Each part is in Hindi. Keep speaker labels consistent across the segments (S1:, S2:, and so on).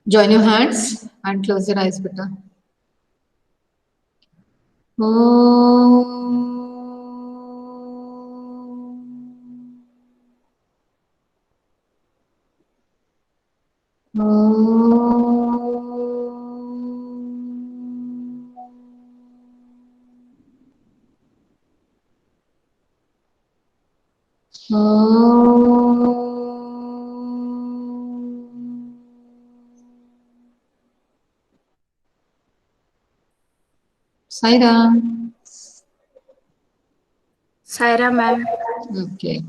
S1: Join your hands and close your eyes, beta. Saira.
S2: Saira ma'am.
S1: Okay,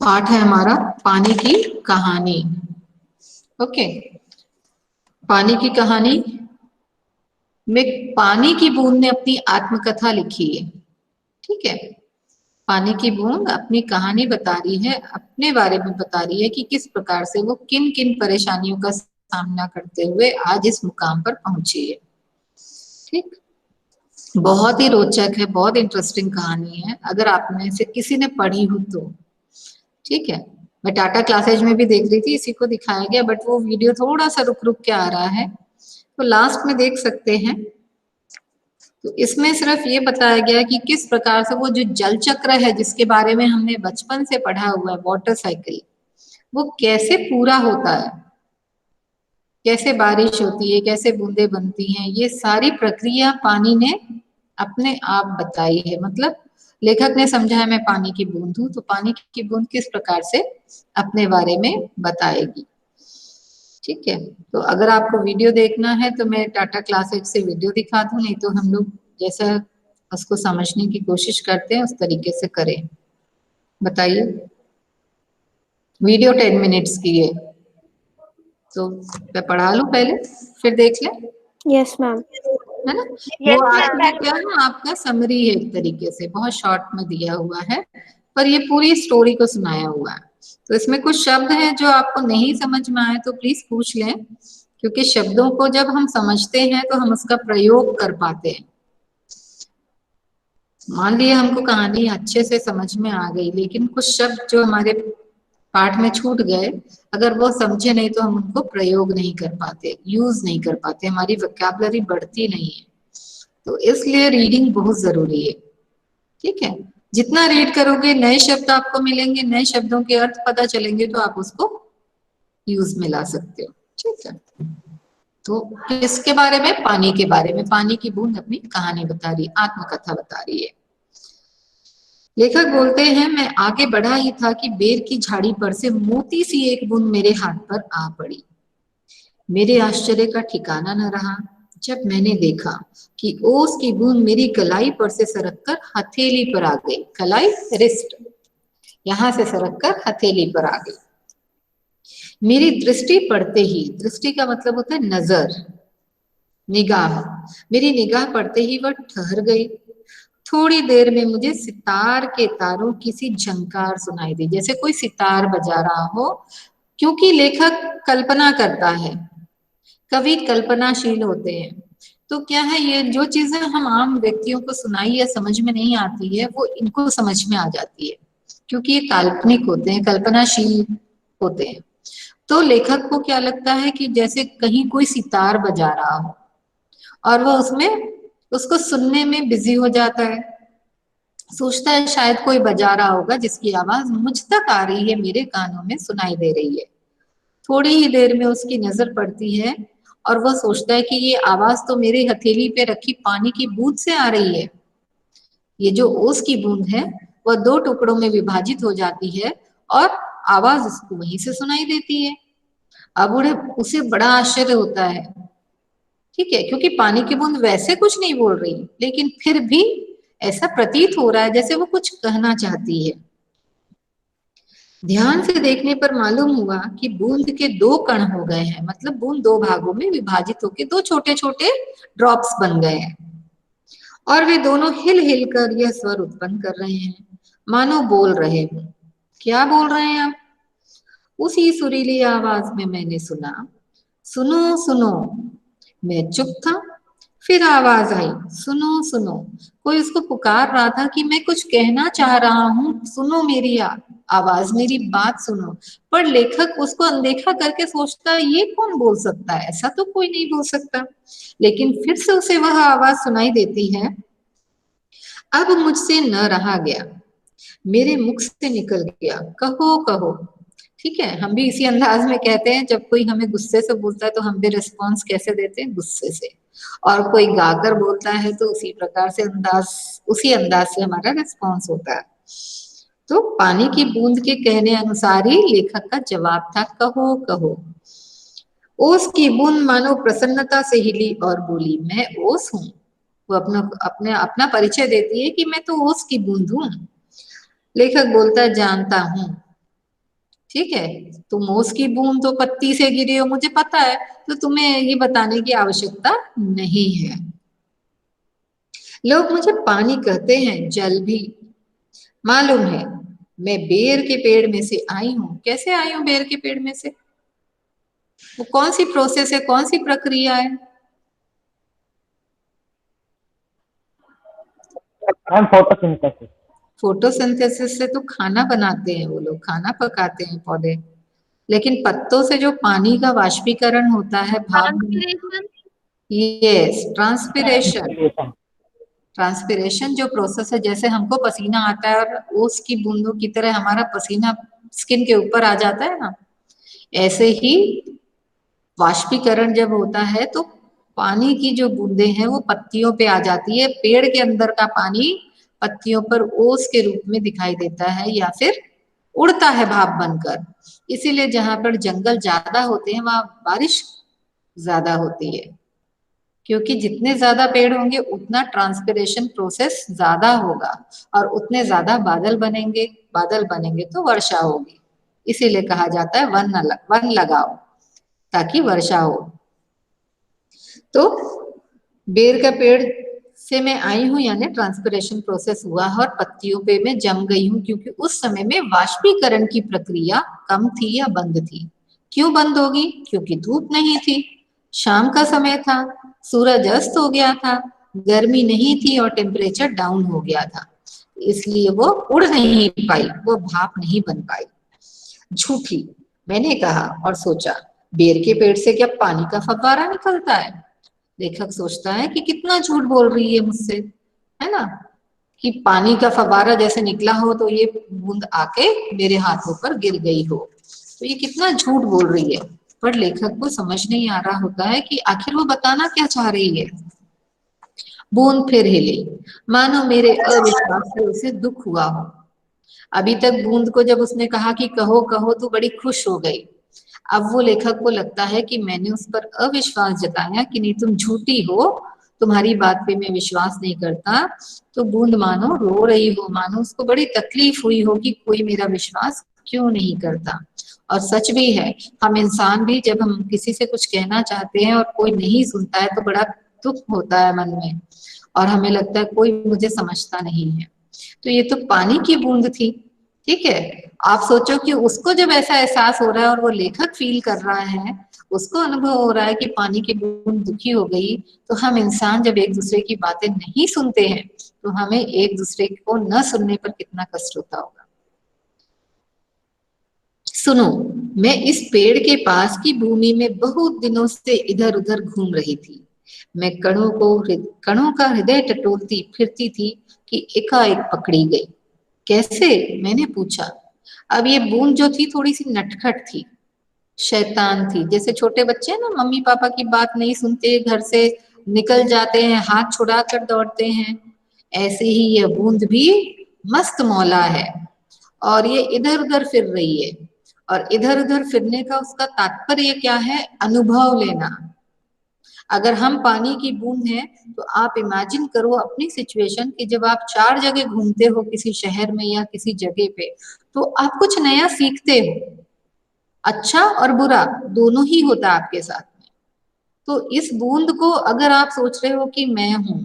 S1: पाठ है हमारा पानी की कहानी। ओके, पानी की कहानी में पानी की बूंद ने अपनी आत्मकथा लिखी है। ठीक है, पानी की बूंद अपनी कहानी बता रही है, अपने बारे में बता रही है कि किस प्रकार से वो किन किन परेशानियों का सामना करते हुए आज इस मुकाम पर पहुंची है। ठीक, बहुत ही रोचक है, बहुत इंटरेस्टिंग कहानी है। अगर आप में से किसी ने पढ़ी हो तो ठीक है। मैं टाटा क्लासेज में भी देख रही थी, इसी को दिखाया गया, बट वो वीडियो थोड़ा सा रुक रुक के आ रहा है, तो लास्ट में देख सकते हैं। तो इसमें सिर्फ ये बताया गया कि किस प्रकार से वो जो जल चक्र है जिसके बारे में हमने बचपन से पढ़ा हुआ है, वाटर साइकिल, वो कैसे पूरा होता है, कैसे बारिश होती है, कैसे बूंदे बनती हैं, ये सारी प्रक्रिया पानी ने अपने आप बताई है। मतलब लेखक ने समझा है मैं पानी की बूंद हूं, तो पानी की बूंद किस प्रकार से अपने बारे में बताएगी। ठीक है, तो अगर आपको वीडियो देखना है तो मैं टाटा क्लासेज से वीडियो दिखा दूं, नहीं तो हम लोग जैसा उसको समझने की कोशिश करते हैं उस तरीके से करें। बताइए, वीडियो 10 मिनट्स की है, तो मैं पढ़ा लूं पहले फिर देख लें,
S2: यस मैम।
S1: है ना। वो आखिर क्या है ना, आपका समरी है, एक तरीके से बहुत शॉर्ट में दिया हुआ है, पर ये पूरी स्टोरी को सुनाया हुआ है। तो इसमें कुछ शब्द हैं जो आपको नहीं समझ में आए तो प्लीज पूछ लें, क्योंकि शब्दों को जब हम समझते हैं तो हम उसका प्रयोग कर पाते हैं। मान लिया हमको कहानी अच्छे से समझ में आ गई, लेकिन कुछ शब्द जो हमारे पाठ में छूट गए, अगर वो समझे नहीं तो हम उनको प्रयोग नहीं कर पाते, यूज नहीं कर पाते, हमारी वोकैबुलरी बढ़ती नहीं है। तो इसलिए रीडिंग बहुत जरूरी है। ठीक है, जितना रीड करोगे नए शब्द आपको मिलेंगे, नए शब्दों के अर्थ पता चलेंगे, तो आप उसको यूज में ला सकते हो। ठीक है, तो किसके बारे में, पानी के बारे में। पानी की बूंद अपनी कहानी बता रही, आत्मकथा बता रही है। लेखक बोलते हैं, मैं आगे बढ़ा ही था कि बेर की झाड़ी पर से मोती सी एक बूंद मेरे हाथ पर आ पड़ी। मेरे आश्चर्य का ठिकाना न रहा जब मैंने देखा कि ओस की बूंद मेरी कलाई पर से सरक कर हथेली पर आ गई। कलाई, रिस्ट, यहां से सरक कर हथेली पर आ गई। मेरी दृष्टि पड़ते ही, दृष्टि का मतलब होता है नजर, निगाह, मेरी निगाह पड़ते ही वह ठहर गई। थोड़ी देर में मुझे सितार के तारों की सी झंकार सुनाई दी, जैसे कोई सितार बजा रहा हो। क्योंकि लेखक कल्पना करता है, कवि कल्पनाशील होते हैं, तो क्या है, ये जो चीजें हम आम व्यक्तियों को सुनाई या समझ में नहीं आती है, वो इनको समझ में आ जाती है, क्योंकि ये काल्पनिक होते हैं, कल्पनाशील होते हैं। तो लेखक को क्या लगता है कि जैसे कहीं कोई सितार बजा रहा हो, और वो उसमें उसको सुनने में बिजी हो जाता है, सोचता है शायद कोई बजा रहा होगा जिसकी आवाज मुझ तक आ रही है, मेरे कानों में सुनाई दे रही है। थोड़ी ही देर में उसकी नजर पड़ती है और वह सोचता है कि ये आवाज तो मेरे हथेली पे रखी पानी की बूंद से आ रही है। ये जो ओस की बूंद है वह दो टुकड़ों में विभाजित हो जाती है और आवाज उसको वहीं से सुनाई देती है। अब उसे बड़ा आश्चर्य होता है, ठीक है, क्योंकि पानी की बूंद वैसे कुछ नहीं बोल रही, लेकिन फिर भी ऐसा प्रतीत हो रहा है जैसे वो कुछ कहना चाहती है। ध्यान से देखने पर मालूम हुआ कि बूंद के दो कण हो गए हैं, मतलब बूंद दो भागों में विभाजित होकर दो छोटे छोटे ड्रॉप्स बन गए हैं, और वे दोनों हिल हिल कर यह स्वर उत्पन्न कर रहे हैं, मानो बोल रहे हो। क्या बोल रहे हैं आप? उसी सुरीली आवाज में मैंने सुना, सुनो सुनो। मैं चुप था, फिर आवाज आई, सुनो सुनो। कोई उसको पुकार रहा था कि मैं कुछ कहना चाह रहा हूँ, सुनो मेरी आवाज, मेरी बात सुनो। पर लेखक उसको अनदेखा करके सोचता है ये कौन बोल सकता है, ऐसा तो कोई नहीं बोल सकता। लेकिन फिर से उसे वह आवाज सुनाई देती है, अब मुझसे न रहा गया, मेरे मुख से निकल गया, कहो कहो। ठीक है, हम भी इसी अंदाज में कहते हैं, जब कोई हमें गुस्से से बोलता है तो हम भी रिस्पॉन्स कैसे देते हैं, गुस्से से। और कोई गाकर बोलता है तो उसी प्रकार से उसी अंदाज से हमारा रिस्पॉन्स होता है। तो पानी की बूंद के कहने अनुसार ही लेखक का जवाब था, कहो कहो। ओस की बूंद मानो प्रसन्नता से हिली और बोली, मैं ओस हूँ। वो अपना परिचय देती है कि मैं तो ओस की बूंद हूँ। लेखक बोलता है, जानता हूँ। ठीक है, तुम ओस की बूंद तो पत्ती से गिरी हो, मुझे पता है, तो तुम्हें ये बताने की आवश्यकता नहीं है। लोग मुझे पानी कहते हैं, जल भी। मालूम है, मैं बेर के पेड़ में से आई हूँ। कैसे आई हूँ बेर के पेड़ में से? वो कौन सी प्रोसेस है, कौन सी प्रक्रिया है?
S3: Ma'am photosynthesis.
S1: फोटोसिंथेसिस से तो खाना बनाते हैं वो लोग, खाना पकाते हैं पौधे। लेकिन पत्तों से जो पानी का वाष्पीकरण होता है, भाप, यस, ट्रांसपिरेशन। ट्रांसपिरेशन जो प्रोसेस है, जैसे हमको पसीना आता है और ओस की बूंदों की तरह हमारा पसीना स्किन के ऊपर आ जाता है ना, ऐसे ही वाष्पीकरण जब होता है तो पानी की जो बूंदे हैं वो पत्तियों पे आ जाती है। पेड़ के अंदर का पानी पत्तियों पर ओस के रूप में दिखाई देता है या फिर उड़ता है भाप बनकर। इसीलिए जहां पर जंगल ज्यादा होते हैं वहां बारिश ज्यादा होती है, क्योंकि जितने ज्यादा पेड़ होंगे उतना ट्रांसपिरेशन प्रोसेस ज्यादा होगा और उतने ज्यादा बादल बनेंगे। बादल बनेंगे तो वर्षा होगी। इसीलिए कहा जाता है वन लगाओ ताकि वर्षा हो। तो बेर का पेड़ से मैं आई हूँ, यानी ट्रांसपिरेशन प्रोसेस हुआ और पत्तियों पे मैं जम गई हूँ, क्योंकि उस समय में वाष्पीकरण की प्रक्रिया कम थी या बंद थी। क्यों बंद होगी? क्योंकि धूप नहीं थी, शाम का समय था, सूरज अस्त हो गया था, गर्मी नहीं थी और टेम्परेचर डाउन हो गया था, इसलिए वो उड़ नहीं पाई, वो भाप नहीं बन पाई। झूठी, मैंने कहा और सोचा, बेर के पेड़ से क्या पानी का फव्वारा निकलता है? लेखक सोचता है कि कितना झूठ बोल रही है मुझसे, है ना, कि पानी का फव्वारा जैसे निकला हो तो ये बूंद आके मेरे हाथों पर गिर गई हो, तो ये कितना झूठ बोल रही है। पर लेखक को समझ नहीं आ रहा होता है कि आखिर वो बताना क्या चाह रही है। बूंद फिर हिली, मानो मेरे अविश्वास से उसे दुख हुआ हो। अभी तक बूंद को जब उसने कहा कि कहो कहो तो बड़ी खुश हो गई। अब वो लेखक को लगता है कि मैंने उस पर अविश्वास जताया कि नहीं, तुम झूठी हो, तुम्हारी बात पे मैं विश्वास नहीं करता। तो बूंद मानो रो रही हो, मानो उसको बड़ी तकलीफ हुई हो कि कोई मेरा विश्वास क्यों नहीं करता। और सच भी है, हम इंसान भी जब हम किसी से कुछ कहना चाहते हैं और कोई नहीं सुनता है तो बड़ा दुख होता है मन में, और हमें लगता है कोई मुझे समझता नहीं है। तो ये तो पानी की बूंद थी। ठीक है, आप सोचो कि उसको जब ऐसा एहसास हो रहा है और वो लेखक फील कर रहा है, उसको अनुभव हो रहा है कि पानी की बूंद दुखी हो गई, तो हम इंसान जब एक दूसरे की बातें नहीं सुनते हैं तो हमें एक दूसरे को न सुनने पर कितना कष्ट होता होगा। सुनो, मैं इस पेड़ के पास की भूमि में बहुत दिनों से इधर उधर घूम रही थी। मैं कणों का हृदय टटोलती फिरती थी कि एकाएक पकड़ी गई। कैसे? मैंने पूछा। अब ये बूंद जो थी थोड़ी सी नटखट थी, शैतान थी। जैसे छोटे बच्चे ना मम्मी पापा की बात नहीं सुनते, घर से निकल जाते हैं, हाथ छुड़ा कर दौड़ते हैं, ऐसे ही यह बूंद भी मस्त मौला है और ये इधर उधर फिर रही है। और इधर उधर फिरने का उसका तात्पर्य क्या है? अनुभव लेना। अगर हम पानी की बूंद हैं तो आप इमेजिन करो अपनी सिचुएशन कि जब आप चार जगह घूमते हो किसी शहर में या किसी जगह पे, तो आप कुछ नया सीखते हो, अच्छा और बुरा दोनों ही होता है आपके साथ में। तो इस बूंद को अगर आप सोच रहे हो कि मैं हूं,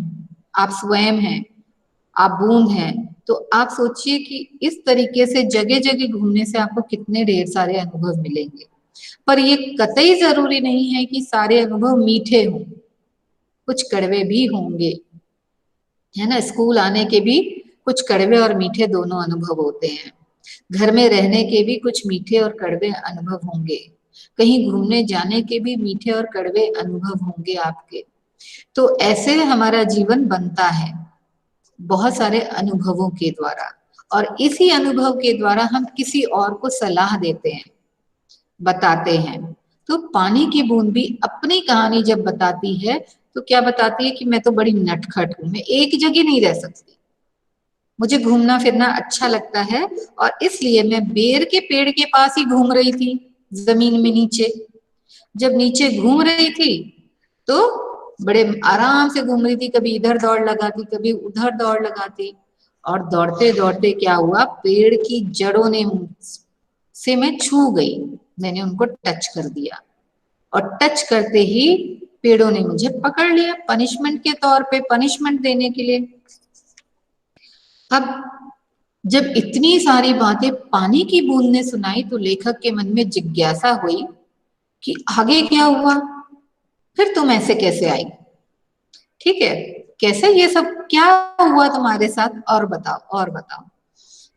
S1: आप स्वयं हैं, आप बूंद हैं, तो आप सोचिए कि इस तरीके से जगह जगह घूमने से आपको कितने ढेर सारे अनुभव मिलेंगे। पर ये कतई जरूरी नहीं है कि सारे अनुभव मीठे हों, कुछ कड़वे भी होंगे, है ना। स्कूल आने के भी कुछ कड़वे और मीठे दोनों अनुभव होते हैं। घर में रहने के भी कुछ मीठे और कड़वे अनुभव होंगे, कहीं घूमने जाने के भी मीठे और कड़वे अनुभव होंगे आपके। तो ऐसे हमारा जीवन बनता है बहुत सारे अनुभवों के द्वारा, और इसी अनुभव के द्वारा हम किसी और को सलाह देते हैं, बताते हैं। तो पानी की बूंद भी अपनी कहानी जब बताती है तो क्या बताती है कि मैं तो बड़ी नटखट हूं, मैं एक जगह नहीं रह सकती, मुझे घूमना फिरना अच्छा लगता है, और इसलिए मैं बेर के पेड़ के पास ही घूम रही थी जमीन में नीचे। जब नीचे घूम रही थी तो बड़े आराम से घूम रही थी, कभी इधर दौड़ लगाती कभी उधर दौड़ लगाती, और दौड़ते दौड़ते क्या हुआ, पेड़ की जड़ों ने से मैं छू गई, मैंने उनको टच कर दिया, और टच करते ही पेड़ों ने मुझे पकड़ लिया पनिशमेंट के तौर पे, पनिशमेंट देने के लिए। अब जब इतनी सारी बातें पानी की बूंद ने सुनाई तो लेखक के मन में जिज्ञासा हुई कि आगे क्या हुआ, फिर तुम ऐसे कैसे आई, ठीक है, कैसे ये सब क्या हुआ तुम्हारे साथ, और बताओ और बताओ।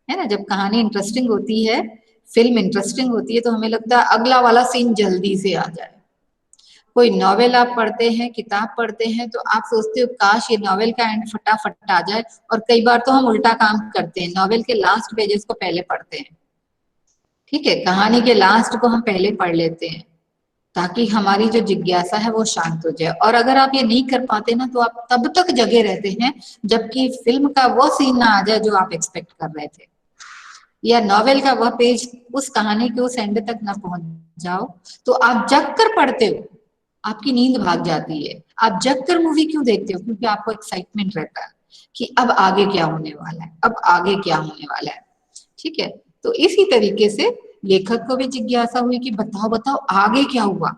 S1: है ना, जब कहानी इंटरेस्टिंग होती है, फिल्म इंटरेस्टिंग होती है, तो हमें लगता है अगला वाला सीन जल्दी से आ जाए। कोई नॉवेल आप पढ़ते हैं, किताब पढ़ते हैं, तो आप सोचते हो काश ये नॉवेल का एंड फटाफट आ जाए, और कई बार तो हम उल्टा काम करते हैं, नॉवेल के लास्ट पेजेस को पहले पढ़ते हैं, ठीक है, कहानी के लास्ट को हम पहले पढ़ लेते हैं ताकि हमारी जो जिज्ञासा है वो शांत हो जाए। और अगर आप ये नहीं कर पाते ना तो आप तब तक जगे रहते हैं जबकि फिल्म का वो सीन ना आ जाए जो आप एक्सपेक्ट कर रहे थे, या नॉवेल का वह पेज उस कहानी के उस एंड तक ना पहुंच जाओ, तो आप जग कर पढ़ते हो, आपकी नींद भाग जाती है। आप जग कर मूवी क्यों देखते हो, क्योंकि आपको एक्साइटमेंट रहता है कि अब आगे क्या होने वाला है, अब आगे क्या होने वाला है, ठीक है। तो इसी तरीके से लेखक को भी जिज्ञासा हुई कि बताओ बताओ आगे क्या हुआ।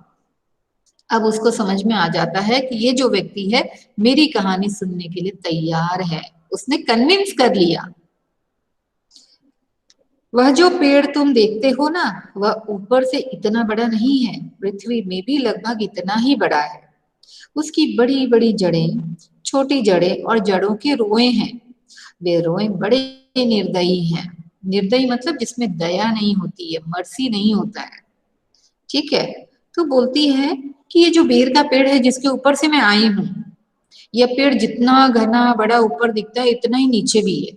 S1: अब उसको समझ में आ जाता है कि ये जो व्यक्ति है मेरी कहानी सुनने के लिए तैयार है, उसने कन्विंस कर लिया। वह जो पेड़ तुम देखते हो ना, वह ऊपर से इतना बड़ा नहीं है, पृथ्वी में भी लगभग इतना ही बड़ा है। उसकी बड़ी बड़ी जड़ें, छोटी जड़ें और जड़ों के रोए हैं, वे रोए बड़े निर्दयी हैं। निर्दयी मतलब जिसमें दया नहीं होती है, मर्सी नहीं होता है, ठीक है। तो बोलती है कि ये जो बेर का पेड़ है जिसके ऊपर से मैं आई हूं, यह पेड़ जितना घना बड़ा ऊपर दिखता है इतना ही नीचे भी है,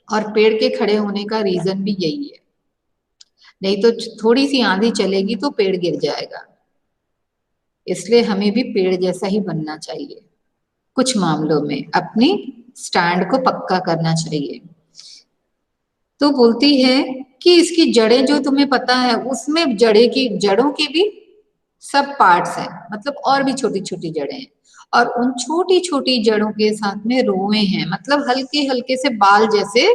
S1: और पेड़ के खड़े होने का रीजन भी यही है, नहीं तो थोड़ी सी आंधी चलेगी तो पेड़ गिर जाएगा। इसलिए हमें भी पेड़ जैसा ही बनना चाहिए, कुछ मामलों में अपनी स्टैंड को पक्का करना चाहिए। तो बोलती है कि इसकी जड़ें जो तुम्हें पता है उसमें जड़ों के भी सब पार्ट्स हैं, मतलब और भी छोटी छोटी जड़ें हैं, और उन छोटी छोटी जड़ों के साथ में रोए हैं, मतलब हल्के हल्के से बाल जैसे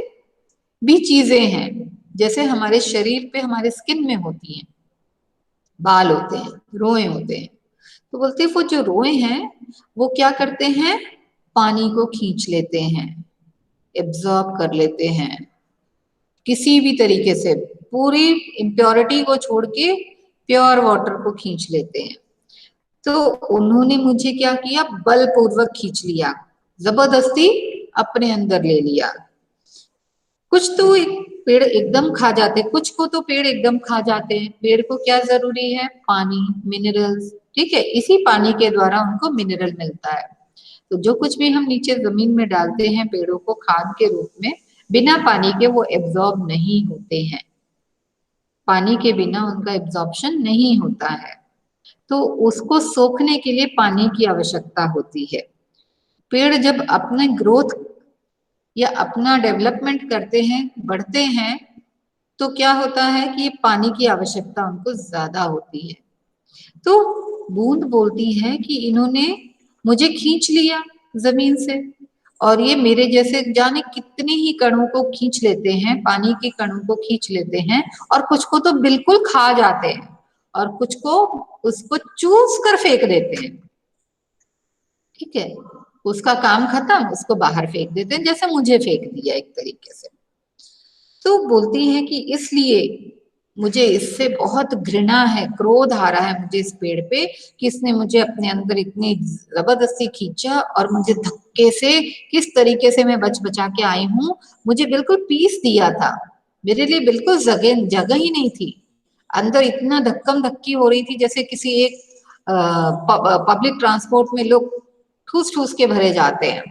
S1: भी चीजें हैं, जैसे हमारे शरीर पे हमारे स्किन में होती हैं, बाल होते हैं, रोए होते हैं। तो बोलते वो जो रोए हैं वो क्या करते हैं, पानी को खींच लेते हैं, एब्जॉर्ब कर लेते हैं, किसी भी तरीके से पूरी इम्प्योरिटी को छोड़ के प्योर वाटर को खींच लेते हैं। तो उन्होंने मुझे क्या किया, बलपूर्वक खींच लिया, जबरदस्ती अपने अंदर ले लिया। कुछ तो पेड़ एकदम खा जाते, कुछ को तो पेड़ एकदम खा जाते हैं। पेड़ को क्या जरूरी है, पानी, मिनरल्स, ठीक है, इसी पानी के द्वारा उनको मिनरल मिलता है। तो जो कुछ भी हम नीचे जमीन में डालते हैं पेड़ों को खाद के रूप में, बिना पानी के वो एब्जॉर्ब नहीं होते हैं, पानी के बिना उनका एब्जॉर्प्शन नहीं होता है, तो उसको सोखने के लिए पानी की आवश्यकता होती है। पेड़ जब अपने ग्रोथ या अपना डेवलपमेंट करते हैं, बढ़ते हैं, तो क्या होता है कि पानी की आवश्यकता उनको ज्यादा होती है। तो बूंद बोलती है कि इन्होंने मुझे खींच लिया जमीन से, और ये मेरे जैसे जाने कितने ही कणों को खींच लेते हैं, पानी के कणों को खींच लेते हैं, और कुछ को तो बिल्कुल खा जाते हैं, और कुछ को उसको चूस कर फेंक देते हैं, ठीक है, उसका काम खत्म, उसको बाहर फेंक देते हैं, जैसे मुझे फेंक दिया एक तरीके से। तो बोलती है कि इसलिए मुझे इससे बहुत घृणा है, क्रोध आ रहा है मुझे इस पेड़ पे कि इसने मुझे अपने अंदर इतनी जबरदस्ती खींचा और मुझे धक्के से किस तरीके से मैं बच बचा के आई हूँ, मुझे बिल्कुल पीस दिया था। मेरे लिए बिल्कुल जगह जगह ही नहीं थी, अंदर इतना धक्कम धक्की हो रही थी जैसे किसी एक पब्लिक ट्रांसपोर्ट में लोग ठूस ठूस के भरे जाते हैं,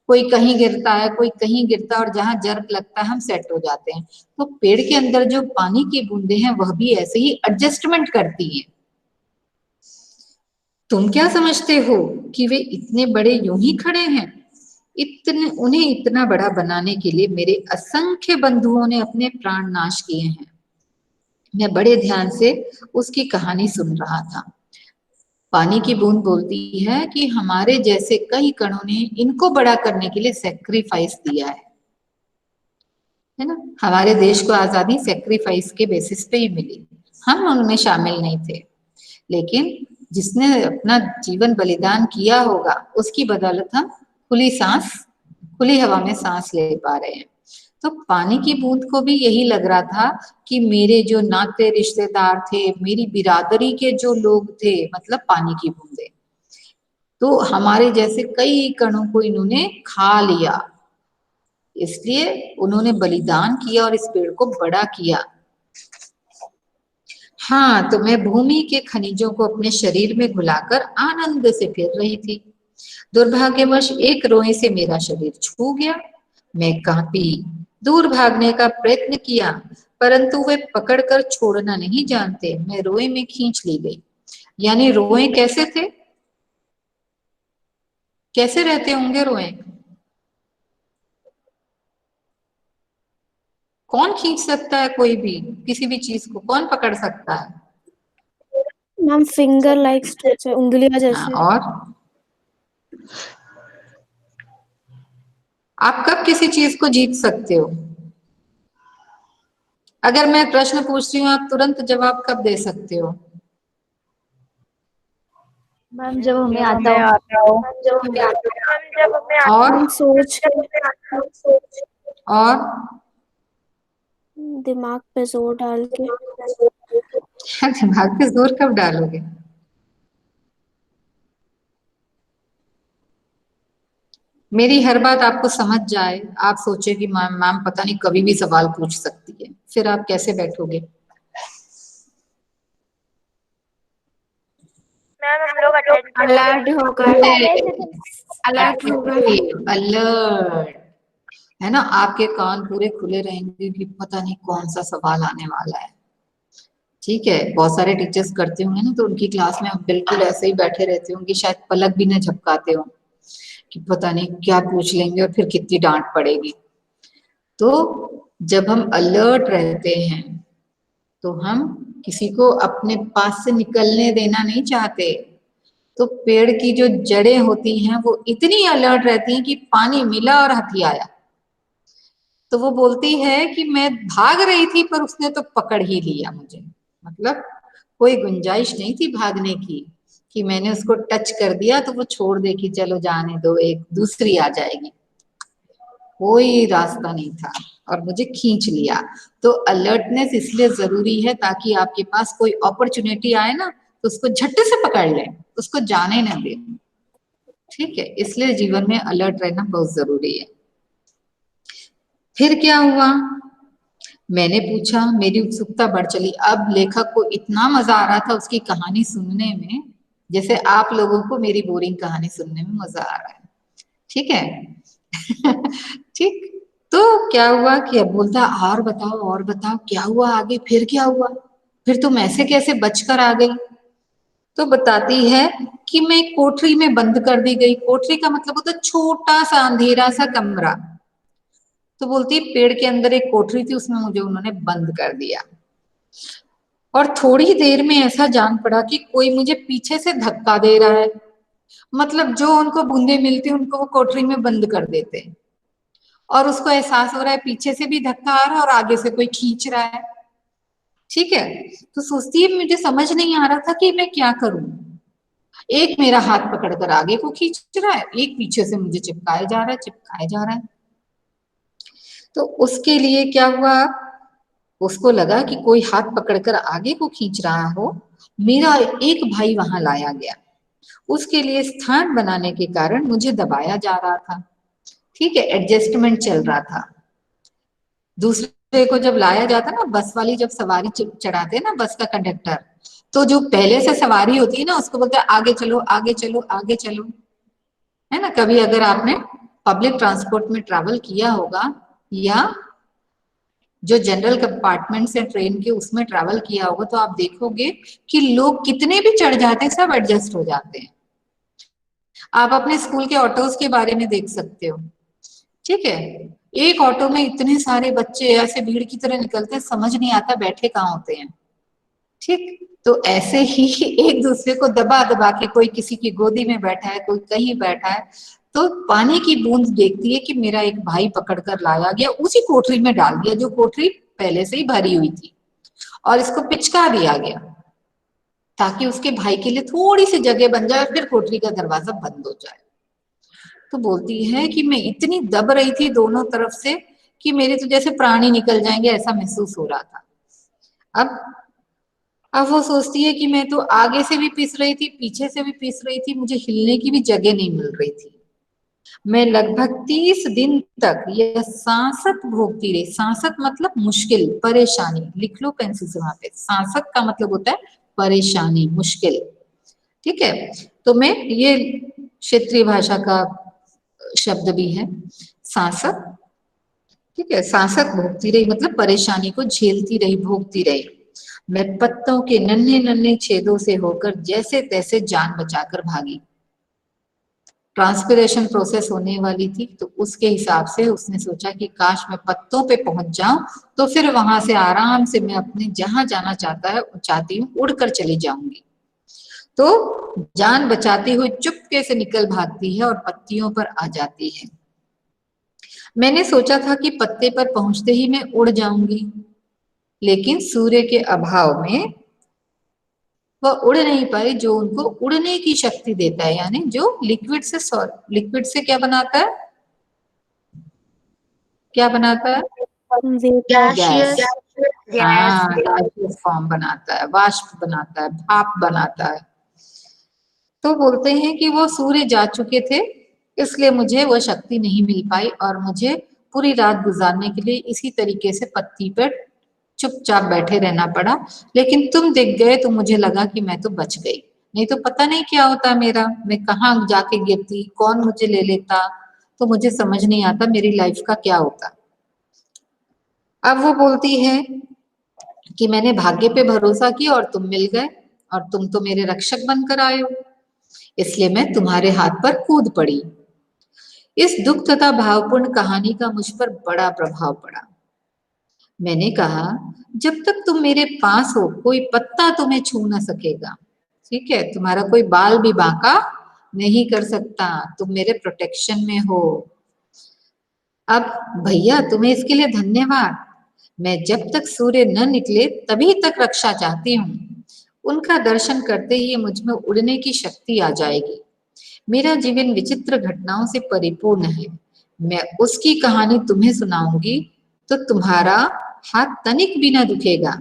S1: कोई कहीं गिरता है कोई कहीं गिरता है और जहां जर्क लगता है हम सेट हो जाते हैं। तो पेड़ के अंदर जो पानी की बूंदे हैं वह भी ऐसे ही एडजस्टमेंट करती हैं। तुम क्या समझते हो कि वे इतने बड़े यूं ही खड़े हैं? इतने उन्हें इतना बड़ा बनाने के लिए मेरे असंख्य बंधुओं ने अपने प्राण नाश किए हैं। मैं बड़े ध्यान से उसकी कहानी सुन रहा था। पानी की बूंद बोलती है कि हमारे जैसे कई कणों ने इनको बड़ा करने के लिए सेक्रीफाइस दिया है ना। हमारे देश को आजादी सेक्रीफाइस के बेसिस पे ही मिली, हम उनमें शामिल नहीं थे, लेकिन जिसने अपना जीवन बलिदान किया होगा उसकी बदौलत हम खुली हवा में सांस ले पा रहे हैं। तो पानी की बूंद को भी यही लग रहा था कि मेरे जो नाते रिश्तेदार थे, मेरी बिरादरी के जो लोग थे, मतलब पानी की बूंदे, तो हमारे जैसे कई कणों को इन्होंने खा लिया, इसलिए उन्होंने बलिदान किया और इस पेड़ को बड़ा किया। हाँ, तो मैं भूमि के खनिजों को अपने शरीर में घुलाकर आनंद से फिर रही थी। दुर्भाग्यवश एक रोए से मेरा शरीर छू गया। मैं कांपी, दूर भागने का प्रयत्न किया, परंतु वे पकड़कर छोड़ना नहीं जानते। मैं रोए में खींच ली गई। यानी रोए कैसे थे, कैसे रहते होंगे रोए? कौन खींच सकता है? कोई भी किसी भी चीज को कौन पकड़ सकता है?
S2: मैम फिंगर लाइक स्ट्रेच, उंगलियां
S1: हाँ,
S2: जैसे।
S1: और आप कब किसी चीज को जीत सकते हो? अगर मैं प्रश्न पूछ रही हूँ आप तुरंत जवाब कब दे सकते हो?
S4: मैम जब हमें आता हो।
S1: और
S2: मैम सोच के,
S1: और
S2: दिमाग पे जोर डाल के।
S1: दिमाग पे जोर कब डालोगे? मेरी हर बात आपको समझ जाए, आप सोचे कि मैम पता नहीं कभी भी सवाल पूछ सकती है, फिर आप कैसे बैठोगे?
S4: मैम हम लोग
S2: अलर्ट होकर, अलर्ट होकर।
S1: अलर्ट है ना, आपके कान पूरे खुले रहेंगे कि पता नहीं कौन सा सवाल आने वाला है। ठीक है, बहुत सारे टीचर्स करते होंगे ना, तो उनकी क्लास में आप बिल्कुल ऐसे ही बैठे रहते होंगे, शायद पलक भी न झपकाते हो कि पता नहीं क्या पूछ लेंगे और फिर कितनी डांट पड़ेगी। तो जब हम अलर्ट रहते हैं तो हम किसी को अपने पास से निकलने देना नहीं चाहते। तो पेड़ की जो जड़ें होती हैं वो इतनी अलर्ट रहती हैं कि पानी मिला और हाथी आया, तो वो बोलती है कि मैं भाग रही थी पर उसने तो पकड़ ही लिया मुझे। मतलब कोई गुंजाइश नहीं थी भागने की, कि मैंने उसको टच कर दिया तो वो छोड़ दे कि चलो जाने दो, एक दूसरी आ जाएगी। कोई रास्ता नहीं था और मुझे खींच लिया। तो अलर्टनेस इसलिए जरूरी है ताकि आपके पास कोई अपॉर्चुनिटी आए ना तो उसको झट से पकड़ लें, उसको जाने न दें। ठीक है, इसलिए जीवन में अलर्ट रहना बहुत जरूरी है। फिर क्या हुआ? मैंने पूछा, मेरी उत्सुकता बढ़ चली। अब लेखक को इतना मजा आ रहा था उसकी कहानी सुनने में, जैसे आप लोगों को मेरी बोरिंग कहानी सुनने में मजा आ रहा है। ठीक है ठीक। तो क्या हुआ कि अब बोलता और बताओ क्या हुआ आगे, फिर क्या हुआ, फिर तुम ऐसे कैसे बचकर आ गई? तो बताती है कि मैं एक कोठरी में बंद कर दी गई। कोठरी का मतलब होता है छोटा सा अंधेरा सा कमरा। तो बोलती पेड़ के अंदर एक कोठरी थी, उसमें मुझे उन्होंने बंद कर दिया और थोड़ी देर में ऐसा जान पड़ा कि कोई मुझे पीछे से धक्का दे रहा है। मतलब जो उनको बूंदे मिलती उनको वो कोठरी में बंद कर देते, और उसको एहसास हो रहा है पीछे से भी धक्का आ रहा है और आगे से कोई खींच रहा है। ठीक है, तो सोचती है मुझे समझ नहीं आ रहा था कि मैं क्या करूं। एक मेरा हाथ पकड़कर आगे को खींच रहा है, एक पीछे से मुझे चिपकाए जा रहा है। तो उसके लिए क्या हुआ, उसको लगा कि कोई हाथ पकड़कर आगे को खींच रहा हो। मेरा एक भाई वहां लाया गया। उसके लिए स्थान बनाने के कारण मुझे दबाया जा रहा था। ठीक है, एडजस्टमेंट चल रहा था। दूसरे को जब लाया जाता ना, बस वाली जब सवारी चढ़ाते ना बस का कंडक्टर, तो जो पहले से सवारी होती है ना उसको बोलते हैं आगे चलो आगे चलो आगे चलो। है ना, कभी अगर आपने पब्लिक ट्रांसपोर्ट में ट्रैवल किया होगा या जो जनरल कंपार्टमेंट से ट्रेन के उसमें ट्रैवल किया होगा, तो आप देखोगे कि लोग कितने भी चढ़ जाते हैं सब एडजस्ट हो जाते हैं। आप अपने स्कूल के ऑटोज के बारे में देख सकते हो। ठीक है, एक ऑटो में इतने सारे बच्चे ऐसे भीड़ की तरह निकलते हैं, समझ नहीं आता बैठे कहाँ होते हैं। ठीक, तो ऐसे ही एक दूसरे को दबा दबा के, कोई किसी की गोदी में बैठा है, कोई कहीं बैठा है, तो पानी की बूंद देखती है कि मेरा एक भाई पकड़ कर लाया गया, उसी कोठरी में डाल दिया जो कोठरी पहले से ही भरी हुई थी, और इसको पिचका दिया गया ताकि उसके भाई के लिए थोड़ी सी जगह बन जाए, फिर कोठरी का दरवाजा बंद हो जाए। तो बोलती है कि मैं इतनी दब रही थी दोनों तरफ से कि मेरे तो जैसे प्राण ही निकल जाएंगे ऐसा महसूस हो रहा था। अब वो सोचती है कि मैं तो आगे से भी पिस रही थी, पीछे से भी पिस रही थी, मुझे हिलने की भी जगह नहीं मिल रही थी। मैं लगभग 30 दिन तक यह सांसत भोगती रही। सांसत मतलब मुश्किल, परेशानी। लिख लो पेंसिल से वहां पे, सांसत का मतलब होता है परेशानी, मुश्किल। ठीक है, तो मैं ये क्षेत्रीय भाषा का शब्द भी है सांसत। ठीक है, सांसत भोगती रही मतलब परेशानी को झेलती रही, भोगती रही। मैं पत्तों के नन्हे नन्हे छेदों से होकर जैसे तैसे जान बचाकर भागी। ट्रांसपिरेशन प्रोसेस होने वाली थी, तो उसके हिसाब से उसने सोचा कि काश मैं पत्तों पे पहुंच जाऊं, तो फिर वहां से आराम से मैं अपने जहां जाना चाहती हूँ उड़कर चली जाऊंगी। तो जान बचाती हुई चुपके से निकल भागती है और पत्तियों पर आ जाती है। मैंने सोचा था कि पत्ते पर पहुंचते ही मैं उड़ जाऊंगी, लेकिन सूर्य के अभाव में वह उड़ नहीं पाई, जो उनको उड़ने की शक्ति देता है, यानी जो लिक्विड से क्या बनाता है, क्या बनाता है,
S2: वेपर।
S1: गैस। हाँ, गैसियस फॉर्म बनाता है, वाष्प बनाता है, भाप बनाता है। तो बोलते हैं कि वो सूर्य जा चुके थे, इसलिए मुझे वो शक्ति नहीं मिल पाई और मुझे पूरी रात गुजारने के लिए इसी तरीके से पत्ती पर चुपचाप बैठे रहना पड़ा। लेकिन तुम दिख गए तो मुझे लगा कि मैं तो बच गई, नहीं तो पता नहीं क्या होता मेरा, मैं कहाँ जाके गिरती, कौन मुझे ले लेता, तो मुझे समझ नहीं आता मेरी लाइफ का क्या होता। अब वो बोलती है कि मैंने भाग्य पे भरोसा किया और तुम मिल गए, और तुम तो मेरे रक्षक बनकर आए हो, इसलिए मैं तुम्हारे हाथ पर कूद पड़ी। इस दुख तथा भावपूर्ण कहानी का मुझ पर बड़ा प्रभाव पड़ा। मैंने कहा, जब तक तुम मेरे पास हो कोई पत्ता तुम्हें छू ना सकेगा। ठीक है, तुम्हारा कोई बाल भी बांका नहीं कर सकता, तुम मेरे प्रोटेक्शन में हो। अब भैया तुम्हें इसके लिए धन्यवाद। मैं जब तक सूर्य न निकले तभी तक रक्षा चाहती हूँ। उनका दर्शन करते ही मुझ में उड़ने की शक्ति आ जाएगी। मेरा जीवन विचित्र घटनाओं से परिपूर्ण है। मैं उसकी कहानी तुम्हें सुनाऊंगी तो तुम्हारा हाथ तनिक भी ना दुखेगा।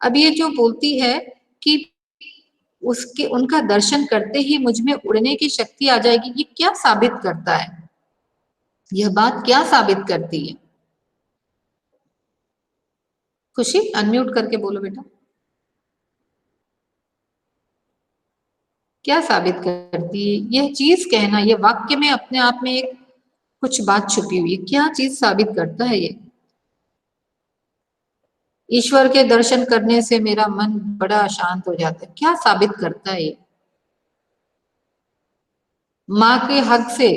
S1: अब ये जो बोलती है कि उसके उनका दर्शन करते ही मुझ में उड़ने की शक्ति आ जाएगी, ये क्या साबित करता है, यह बात क्या साबित करती है? खुशी अनम्यूट करके बोलो बेटा, क्या साबित करती है यह चीज? कहना, ये वाक्य में अपने आप में एक कुछ बात छुपी हुई है, क्या चीज साबित करता है ये? ईश्वर के दर्शन करने से मेरा मन बड़ा शांत हो जाता है, क्या साबित करता है ये? माँ के हक से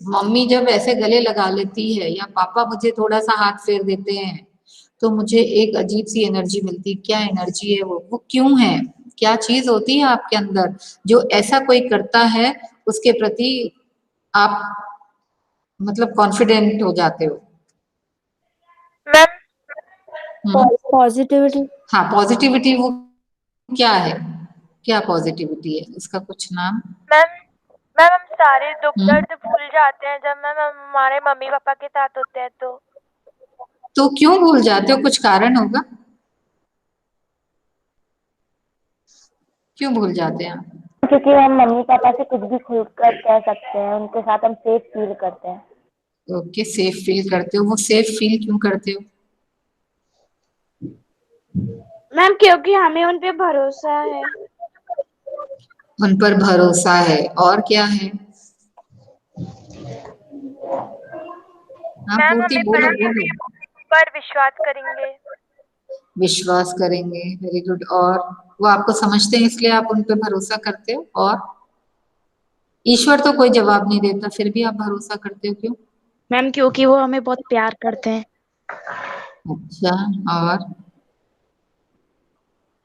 S1: मम्मी जब ऐसे गले लगा लेती है या पापा मुझे थोड़ा सा हाथ फेर देते हैं तो मुझे एक अजीब सी एनर्जी मिलती है। क्या एनर्जी है वो क्यों है? क्या चीज होती है आपके अंदर जो ऐसा कोई करता है उसके प्रति आप मतलब कॉन्फिडेंट हो जाते हो?
S4: Ma'am
S2: positivity.
S1: हाँ, पॉजिटिविटी। वो क्या है, क्या पॉजिटिविटी है, इसका कुछ नाम?
S4: मैम मैम हम सारे दुख
S1: हम्म,
S4: दर्द भूल जाते हैं जब मैम हम हमारे मम्मी पापा के साथ होते हैं
S1: तो क्यों भूल जाते हो? कुछ कारण होगा, क्यों भूल जाते हैं आप?
S2: क्योंकि हम मम्मी पापा से कुछ भी खुल कर कह सकते हैं, उनके साथ हम सेफ फील करते हैं।
S1: ओके, सेफ फील करते हो। वो सेफ फील क्यों करते हो?
S4: मैम क्योंकि हमें उन पे भरोसा है।
S1: उन पर भरोसा है, और क्या है? हाँ,
S4: मैम
S1: पूर्ति
S4: हमें
S1: बोलो
S4: पता
S1: बोलो।
S4: पर विश्वास करेंगे।
S1: विश्वास करेंगे, वेरी गुड। और वो आपको समझते हैं इसलिए आप उन पे भरोसा करते हो। और ईश्वर तो कोई जवाब नहीं देता, फिर भी आप भरोसा करते हो, क्यों?
S4: मैम क्योंकि वो हमें बहुत प्यार करते हैं।
S1: अच्छा, और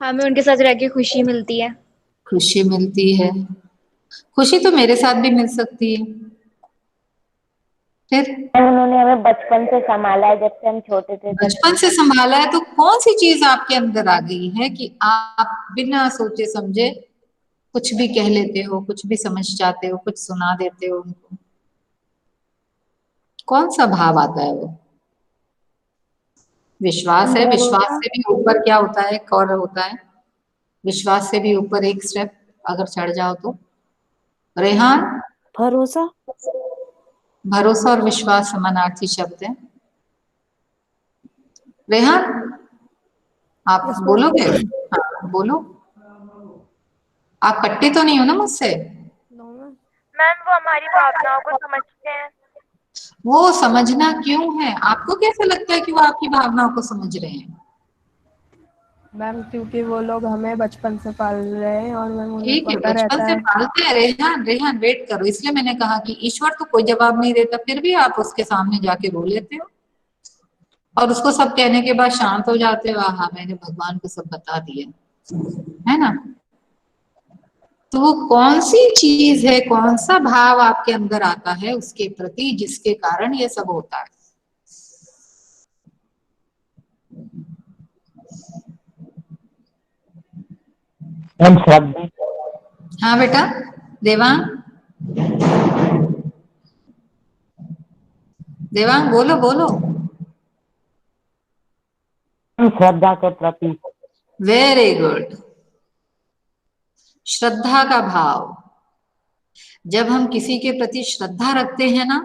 S2: हमें उनके साथ रह के खुशी मिलती है।
S1: खुशी मिलती है। खुशी तो मेरे साथ भी मिल सकती है। फिर
S2: उन्होंने हमें बचपन से संभाला है, जब से हम छोटे थे तब
S1: बचपन
S2: से।
S1: से संभाला है, तो कौन सी चीज आपके अंदर आ गई है कि आप बिना सोचे समझे कुछ भी कह लेते हो, कुछ भी समझ जाते हो, कुछ सुना देते हो उनको? कौन सा भाव आता है वो? विश्वास है। विश्वास
S2: भरोसा।
S1: से भी ऊपर क्या होता है, एक और होता है। विश्वास से भी ऊपर एक स्टेप अगर चढ़ जाओ तो? रेहान,
S2: भरोसा।
S1: भरोसा और विश्वास समानार्थी शब्द है। रेहान, आप
S2: यस मैम।
S1: बोलोगे? हाँ बोलो। आप कट्टे तो नहीं हो ना मुझसे?
S2: No ma'am.
S4: मैम वो हमारी भावनाओं को समझते हैं।
S1: वो समझना क्यों है? आपको कैसा लगता है कि वो आपकी भावनाओं को समझ रहे हैं?
S5: मैम क्योंकि वो लोग हमें बचपन से पाल रहे हैं और मैम उन्हें
S1: ठीक है,
S5: पता
S1: बचपन
S5: रहता
S1: से
S5: है।
S1: पालते हैं। रेहान, रेहान वेट करो, इसलिए मैंने कहा कि ईश्वर तो कोई जवाब नहीं देता, फिर भी आप उसके सामने जाके रो लेते हो और उसको सब कहने के बाद शांत हो जाते हो। हाँ, मैंने भगवान को सब बता दिया, है ना? तो वो कौन सी चीज है, कौन सा भाव आपके अंदर आता है उसके प्रति, जिसके कारण ये सब होता है?
S3: मैम श्रद्धा।
S1: हाँ बेटा, देवांग, देवांग बोलो बोलो।
S3: मैम श्रद्धा के प्रति।
S1: Very good. श्रद्धा का भाव। जब हम किसी के प्रति श्रद्धा रखते हैं ना,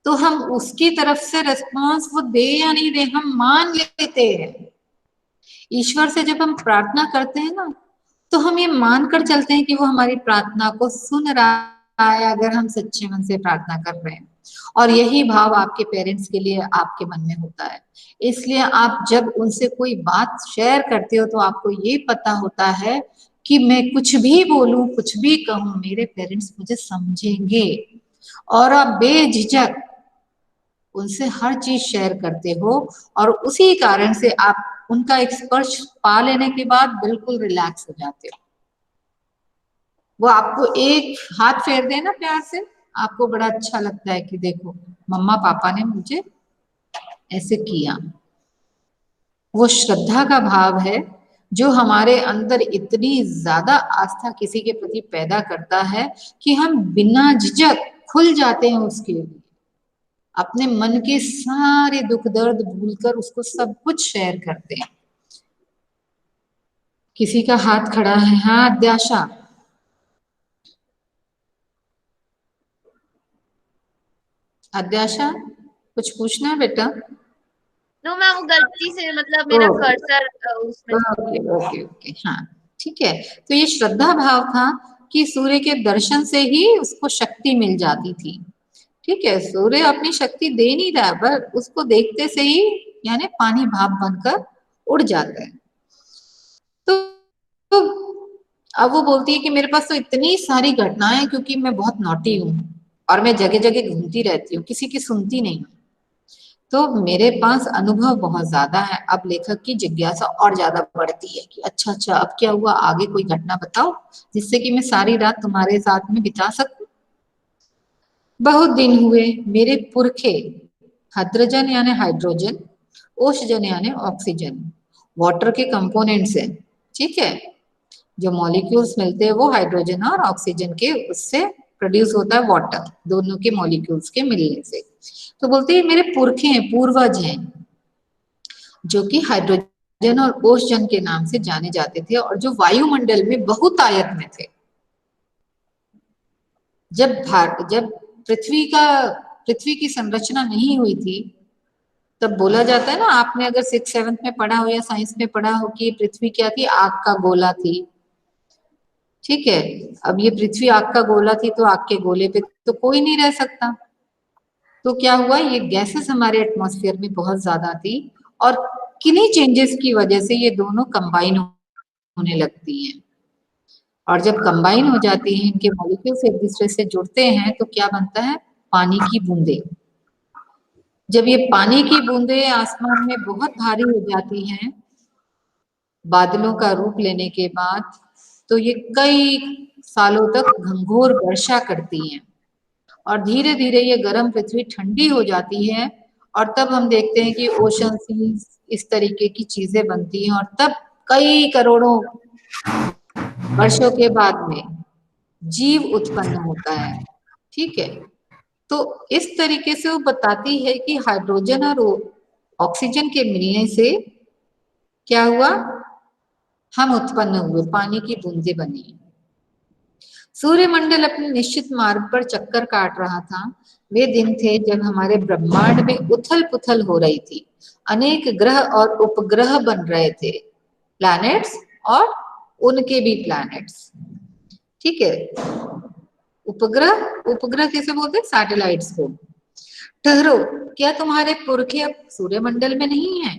S1: तो हम उसकी तरफ से रिस्पॉन्स वो दे या नहीं दे, हम मान लेते हैं। ईश्वर से जब हम प्रार्थना करते हैं ना, तो हम ये मानकर चलते हैं कि वो हमारी प्रार्थना को सुन रहा है, अगर हम सच्चे मन से प्रार्थना कर रहे हैं। और यही भाव आपके पेरेंट्स के लिए आपके मन में होता है। इसलिए आप जब उनसे कोई बात शेयर करते हो, तो आपको ये पता होता है कि मैं कुछ भी बोलूं, कुछ भी कहूं, मेरे पेरेंट्स मुझे समझेंगे। और आप बेझिझक उनसे हर चीज शेयर करते हो, और उसी कारण से आप उनका एक स्पर्श पा लेने के बाद बिल्कुल रिलैक्स हो जाते हो। वो आपको एक हाथ फेर देना प्यार से, आपको बड़ा अच्छा लगता है कि देखो मम्मा पापा ने मुझे ऐसे किया। वो श्रद्धा का भाव है जो हमारे अंदर इतनी ज्यादा आस्था किसी के प्रति पैदा करता है कि हम बिना झिझक खुल जाते हैं उसके लिए। अपने मन के सारे दुख दर्द भूलकर उसको सब कुछ शेयर करते हैं। किसी का हाथ खड़ा है, हाँ अध्याशा, अध्याशा कुछ पूछना है बेटा?
S2: नो मैम, वो गलती से मतलब
S1: ओ,
S2: मेरा कर्सर उसमें
S1: ओके ओके ओके, हाँ ठीक है। तो ये श्रद्धा भाव था कि सूर्य के दर्शन से ही उसको शक्ति मिल जाती थी। ठीक है, सूर्य अपनी शक्ति दे नहीं रहा, पर उसको देखते से ही यानी पानी भाप बनकर उड़ जाता है। तो अब वो बोलती है कि मेरे पास तो इतनी सारी घटनाएं हैं, क्योंकि मैं बहुत नॉटी हूँ और मैं जगह जगह घूमती रहती हूँ, किसी की सुनती नहीं हूँ, तो मेरे पास अनुभव बहुत ज्यादा है। अब लेखक की जिज्ञासा और ज्यादा बढ़ती है कि अच्छा अच्छा, अब क्या हुआ, आगे कोई घटना बताओ जिससे कि मैं सारी रात तुम्हारे साथ में बिता सकूं। बहुत दिन हुए मेरे पुरखे हाइड्रोजन यानी हाइड्रोजन, ओषजन यानी ऑक्सीजन, वाटर के कंपोनेंट्स हैं। ठीक है, जो मॉलिक्यूल्स मिलते हैं वो हाइड्रोजन और ऑक्सीजन के उससे प्रोड्यूस होता है वाटर, दोनों के मॉलिक्यूल्स के मिलने से। तो बोलते हैं मेरे पुरखे हैं, पूर्वज हैं, जो कि हाइड्रोजन और ओजोन के नाम से जाने जाते थे और जो वायुमंडल में बहुतायत में थे। जब पृथ्वी की संरचना नहीं हुई थी, तब बोला जाता है ना, आपने अगर 6th-7th में पढ़ा हो या साइंस में पढ़ा हो कि पृथ्वी क्या थी, आग का गोला थी। ठीक है, अब ये पृथ्वी आग का गोला थी तो आग के गोले पे तो कोई नहीं रह सकता। तो क्या हुआ, ये गैसेस हमारे एटमॉस्फेयर में बहुत ज्यादा थी और किन्हीं चेंजेस की वजह से ये दोनों कंबाइन होने लगती हैं, और जब कंबाइन हो जाती हैं, इनके मॉलिक्यूल्स एक दूसरे से जुड़ते हैं तो क्या बनता है, पानी की बूंदें। जब ये पानी की बूंदें आसमान में बहुत भारी हो जाती हैं बादलों का रूप लेने के बाद, तो ये कई सालों तक घंघोर वर्षा करती हैं और धीरे धीरे ये गर्म पृथ्वी ठंडी हो जाती है और तब हम देखते हैं कि ओशन सीज इस तरीके की चीजें बनती हैं और तब कई करोड़ों वर्षों के बाद में जीव उत्पन्न होता है। ठीक है, तो इस तरीके से वो बताती है कि हाइड्रोजन और ऑक्सीजन के मिलने से क्या हुआ, हम उत्पन्न हुए, पानी की बूंदें बनी। सूर्यमंडल अपने निश्चित मार्ग पर चक्कर काट रहा था। वे दिन थे जब हमारे ब्रह्मांड में उथल पुथल हो रही थी। अनेक ग्रह और उपग्रह बन रहे थे, प्लैनेट्स और उनके भी प्लैनेट्स। ठीक है, उपग्रह कैसे बोलते हैं, सैटेलाइट्स को। ठहरो, क्या तुम्हारे पुरखे अब सूर्यमंडल में नहीं है?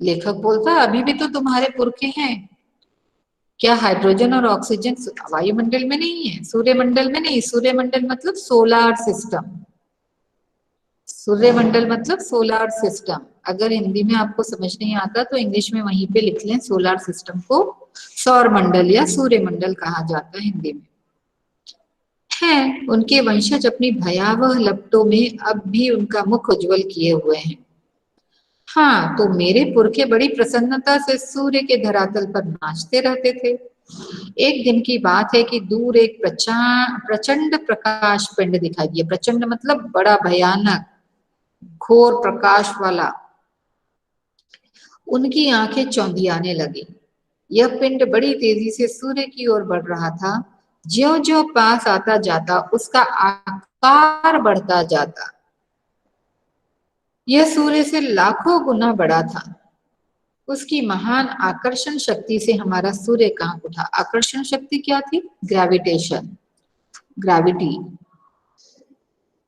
S1: लेखक बोलता अभी भी तो तुम्हारे पुरखे हैं। क्या हाइड्रोजन और ऑक्सीजन वायुमंडल में नहीं है, सूर्यमंडल में नहीं? सूर्यमंडल मतलब सोलर सिस्टम, सूर्यमंडल मतलब सोलर सिस्टम। अगर हिंदी में आपको समझ नहीं आता तो इंग्लिश में वहीं पे लिख लें, सोलर सिस्टम को सौर मंडल या सूर्यमंडल कहा जाता है हिंदी में। है, उनके वंशज अपनी भयावह लपटों में अब भी उनका मुख उज्जवल किए हुए हैं। हाँ, तो मेरे पुरखे बड़ी प्रसन्नता से सूर्य के धरातल पर नाचते रहते थे। एक दिन की बात है कि दूर एक प्रचंड प्रकाश पिंड दिखाई दिया। प्रचंड मतलब बड़ा, भयानक, घोर प्रकाश वाला। उनकी आंखें चौंधियाने लगी। यह पिंड बड़ी तेजी से सूर्य की ओर बढ़ रहा था। ज्यों-ज्यों पास आता जाता उसका आकार बढ़ता जाता। यह सूर्य से लाखों गुना बड़ा था। उसकी महान आकर्षण शक्ति से हमारा सूर्य कांप उठा। आकर्षण शक्ति क्या थी? Gravitation, gravity.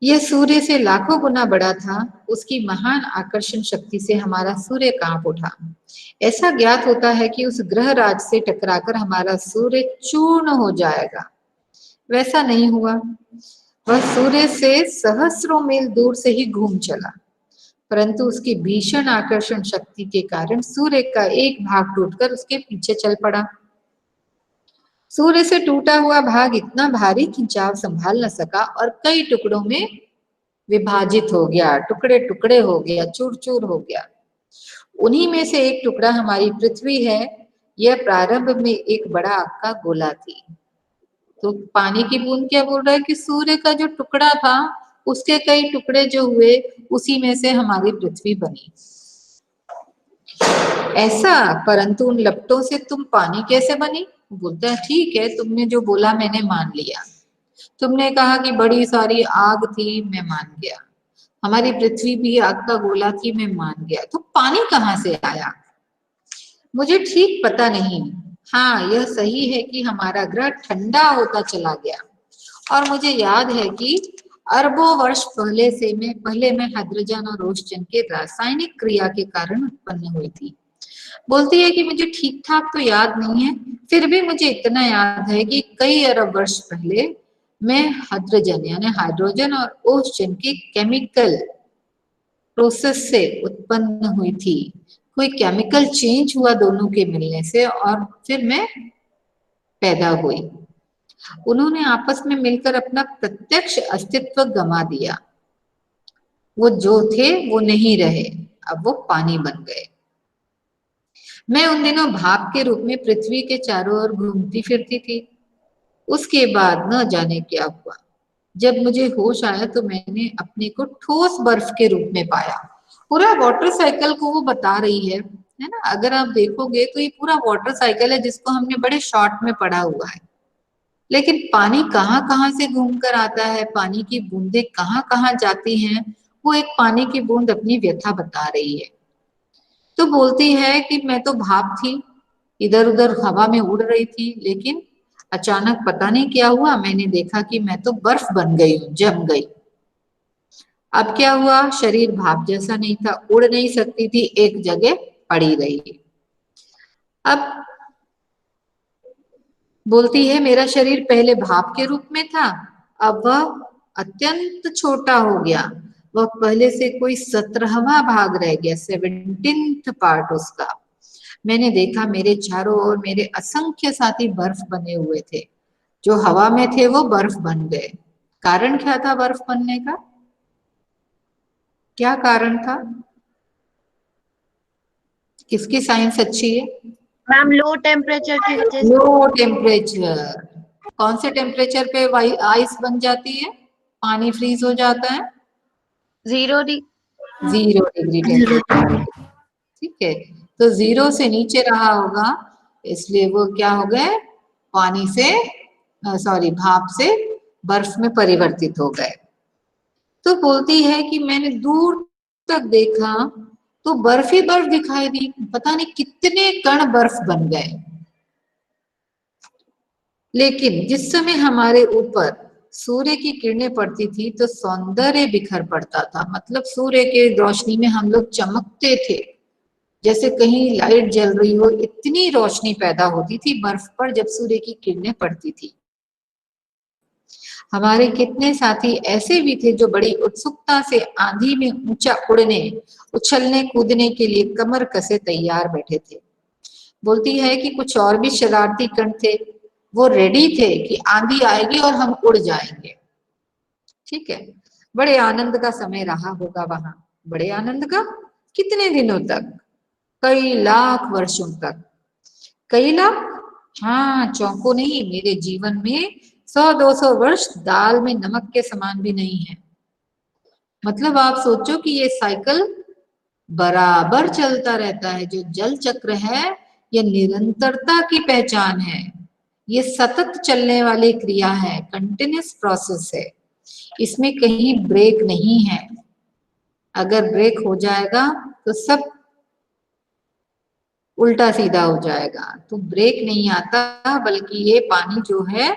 S1: यह सूर्य से लाखों गुना बड़ा था। उसकी महान आकर्षण शक्ति से हमारा सूर्य कांप उठा। ऐसा ज्ञात होता है कि उस ग्रह राज से टकराकर हमारा सूर्य चूर्ण हो जाएगा। वैसा नहीं हुआ। वह सूर्य से सहस्रों मील दूर से ही घूम चला, परंतु उसकी भीषण आकर्षण शक्ति के कारण सूर्य का एक भाग टूटकर उसके पीछे चल पड़ा। सूर्य से टूटा हुआ भाग इतना भारी खिंचाव संभाल न सका और कई टुकड़ों में विभाजित हो गया, टुकड़े टुकड़े हो गया, चूर चूर हो गया। उन्हीं में से एक टुकड़ा हमारी पृथ्वी है। यह प्रारंभ में एक बड़ा आग का गोला थी। तो पानी की बूंद क्या बोल रहा है कि सूर्य का जो टुकड़ा था उसके कई टुकड़े जो हुए, उसी में से हमारी पृथ्वी बनी। ऐसा, परंतु उन लपटों से तुम पानी कैसे बनी? बोलता है ठीक है, तुमने जो बोला मैंने मान लिया। तुमने कहा कि बड़ी सारी आग थी, मैं मान गया। हमारी पृथ्वी भी आग का गोला थी, मैं मान गया। तो पानी कहाँ से आया मुझे ठीक पता नहीं। हाँ, यह सही है कि हमारा ग्रह ठंडा होता चला गया और मुझे याद है कि अरबों वर्ष पहले मैं हाइड्रोजन और ओजोन के रासायनिक क्रिया के कारण उत्पन्न हुई थी। बोलती है कि मुझे ठीक ठाक तो याद नहीं है, फिर भी मुझे इतना याद है कि कई अरब वर्ष पहले मैं हाइड्रोजन यानी हाइड्रोजन और ओजोन के केमिकल प्रोसेस से उत्पन्न हुई थी। कोई केमिकल चेंज हुआ दोनों के मिलने से और फिर मैं पैदा हुई। उन्होंने आपस में मिलकर अपना प्रत्यक्ष अस्तित्व गंवा दिया। वो जो थे वो नहीं रहे, अब वो पानी बन गए। मैं उन दिनों भाप के रूप में पृथ्वी के चारों ओर घूमती फिरती थी। उसके बाद न जाने क्या हुआ। जब मुझे होश आया तो मैंने अपने को ठोस बर्फ के रूप में पाया। पूरा वाटर साइकिल को वो बता रही है ना। अगर आप देखोगे तो ये पूरा वाटर साइकिल है जिसको हमने बड़े शॉर्ट में पढ़ा हुआ है, लेकिन पानी कहाँ कहाँ से घूम कर आता है, पानी की बूंदें कहाँ कहाँ जाती हैं, वो एक पानी की बूंद अपनी व्यथा बता रही है। तो बोलती है कि मैं तो भाप थी, इधर उधर हवा में उड़ रही थी, लेकिन अचानक पता नहीं क्या हुआ, मैंने देखा कि मैं तो बर्फ बन गई हूँ, जम गई। अब क्या हुआ, शरीर भाप जैसा नहीं था, उड़ नहीं सकती थी, एक जगह पड़ी रही। अब बोलती है मेरा शरीर पहले भाप के रूप में था, अब वह अत्यंत छोटा हो गया, वह पहले से कोई 17वां भाग रह गया, 17th पार्ट उसका। मैंने देखा मेरे चारों ओर मेरे असंख्य साथी बर्फ बने हुए थे, जो हवा में थे वो बर्फ बन गए। कारण क्या था बर्फ बनने का, क्या कारण था? किसकी साइंस अच्छी है?
S4: मैम लो टेम्परेचर की वजह से।
S1: Low temperature. कौन से टेम्परेचर पे आइस बन जाती है, पानी फ्रीज हो जाता है?
S4: 0
S1: 0 डिग्री टेम्परेचर। ठीक है, तो 0 से नीचे रहा होगा, इसलिए वो क्या हो गए, पानी से सॉरी भाप से बर्फ में परिवर्तित हो गए। तो बोलती है कि मैंने दूर तक देखा तो बर्फ ही बर्फ दिखाई दी, पता नहीं कितने कण बर्फ बन गए। लेकिन जिस समय हमारे ऊपर सूर्य की किरणें पड़ती थी तो सौंदर्य बिखर पड़ता था, मतलब सूर्य के रोशनी में हम लोग चमकते थे, जैसे कहीं लाइट जल रही हो, इतनी रोशनी पैदा होती थी बर्फ पर जब सूर्य की किरणें पड़ती थी। हमारे कितने साथी ऐसे भी थे जो बड़ी उत्सुकता से आंधी में ऊंचा उड़ने, उछलने कूदने के लिए कमर कसे तैयार बैठे थे। बोलती है कि कुछ और भी शरारती कण थे, वो रेडी थे कि आंधी आएगी और हम उड़ जाएंगे। ठीक है, बड़े आनंद का समय रहा होगा वहां, बड़े आनंद का, कितने दिनों तक, कई लाख वर्षों तक। कई लाख, हाँ चौंको नहीं, मेरे जीवन में 100-200 वर्ष दाल में नमक के समान भी नहीं है। मतलब आप सोचो कि ये साइकिल बराबर चलता रहता है। जो जल चक्र है ये निरंतरता की पहचान है, ये सतत चलने वाली क्रिया है, कंटिन्यूस प्रोसेस है, इसमें कहीं ब्रेक नहीं है। अगर ब्रेक हो जाएगा तो सब उल्टा सीधा हो जाएगा। तो ब्रेक नहीं आता, बल्कि ये पानी जो है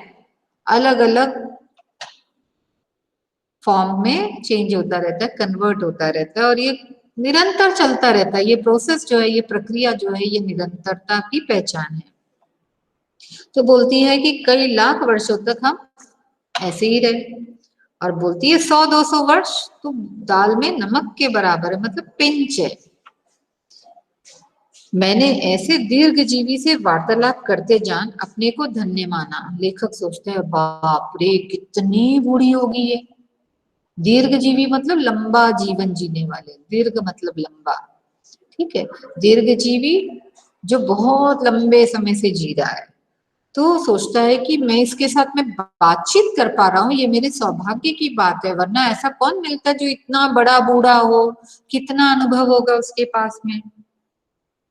S1: अलग अलग फॉर्म में चेंज होता रहता है, कन्वर्ट होता रहता है, और ये निरंतर चलता रहता है। ये प्रोसेस जो है, ये प्रक्रिया जो है, ये निरंतरता की पहचान है। तो बोलती है कि कई लाख वर्षों तक हम ऐसे ही रहे, और बोलती है 100-200 वर्ष तो दाल में नमक के बराबर है, मतलब पिंच है। मैंने ऐसे दीर्घजीवी से वार्तालाप करते जान अपने को धन्य माना। लेखक सोचते हैं बाप रे कितनी बूढ़ी होगी ये। दीर्घजीवी मतलब लंबा जीवन जीने वाले, दीर्घ मतलब लंबा, ठीक है, दीर्घजीवी जो बहुत लंबे समय से जी रहा है। तो सोचता है कि मैं इसके साथ में बातचीत कर पा रहा हूँ, ये मेरे सौभाग्य की बात है, वरना ऐसा कौन मिलता जो इतना बड़ा बूढ़ा हो, कितना अनुभव होगा उसके पास में।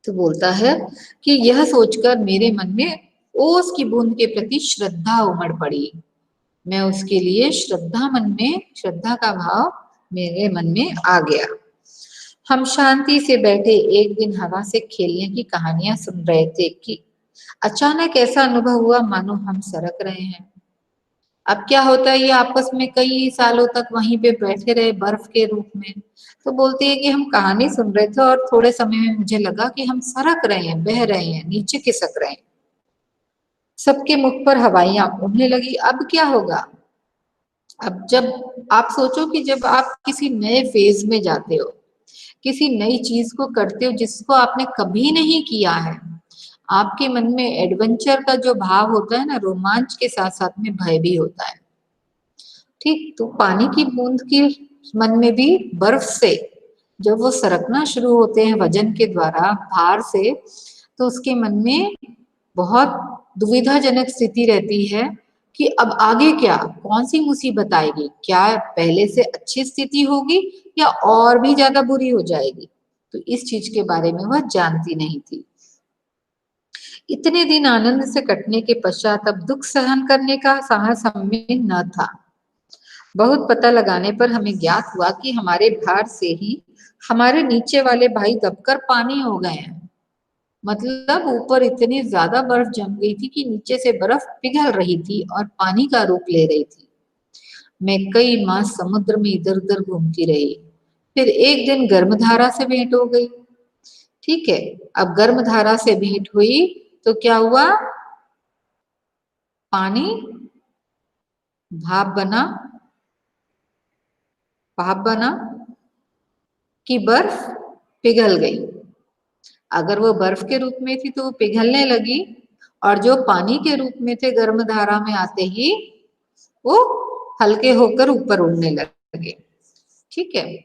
S1: तो बोलता है कि यह सोचकर मेरे मन में ओस की बूंद के प्रति श्रद्धा उमड़ पड़ी। मैं उसके लिए श्रद्धा का भाव मेरे मन में आ गया। हम शांति से बैठे एक दिन हवा से खेलने की कहानियां सुन रहे थे कि अचानक ऐसा अनुभव हुआ मानो हम सरक रहे हैं। अब क्या होता है, ये आपस में कई सालों तक वहीं पे बैठे रहे बर्फ के रूप में। तो बोलती है कि हम कहानी सुन रहे थे और थोड़े समय में मुझे लगा कि हम सरक रहे हैं, बह रहे हैं, नीचे खिसक रहे हैं। सबके मुख पर हवाइयां उड़ने लगी। अब क्या होगा? अब जब आप सोचो कि जब आप किसी नए फेज में जाते हो, किसी नई चीज को करते हो जिसको आपने कभी नहीं किया है, आपके मन में एडवेंचर का जो भाव होता है ना, रोमांच के साथ साथ में भय भी होता है। ठीक, तो पानी की बूंद की मन में भी बर्फ से जब वो सरकना शुरू होते हैं वजन के द्वारा, भार से, तो उसके मन में बहुत दुविधाजनक स्थिति रहती है कि अब आगे क्या, कौन सी मुसीबत आएगी, क्या पहले से अच्छी स्थिति होगी या और भी ज्यादा बुरी हो जाएगी। तो इस चीज के बारे में वह जानती नहीं थी। इतने दिन आनंद से कटने के पश्चात अब दुख सहन करने का साहस हमें न था। बहुत पता लगाने पर हमें ज्ञात हुआ कि हमारे भार से ही हमारे नीचे वाले भाई दबकर पानी हो गए हैं। मतलब ऊपर इतनी ज्यादा बर्फ जम गई थी कि नीचे से बर्फ पिघल रही थी और पानी का रूप ले रही थी। मैं कई मास समुद्र में इधर उधर घूमती रही। फिर एक दिन गर्मधारा से भेंट हो गई। ठीक है, अब गर्मधारा से भेंट हुई तो क्या हुआ, पानी भाप बना, भाप बना कि बर्फ पिघल गई। अगर वो बर्फ के रूप में थी तो वो पिघलने लगी, और जो पानी के रूप में थे गर्म धारा में आते ही वो हल्के होकर ऊपर उड़ने लगे। ठीक है,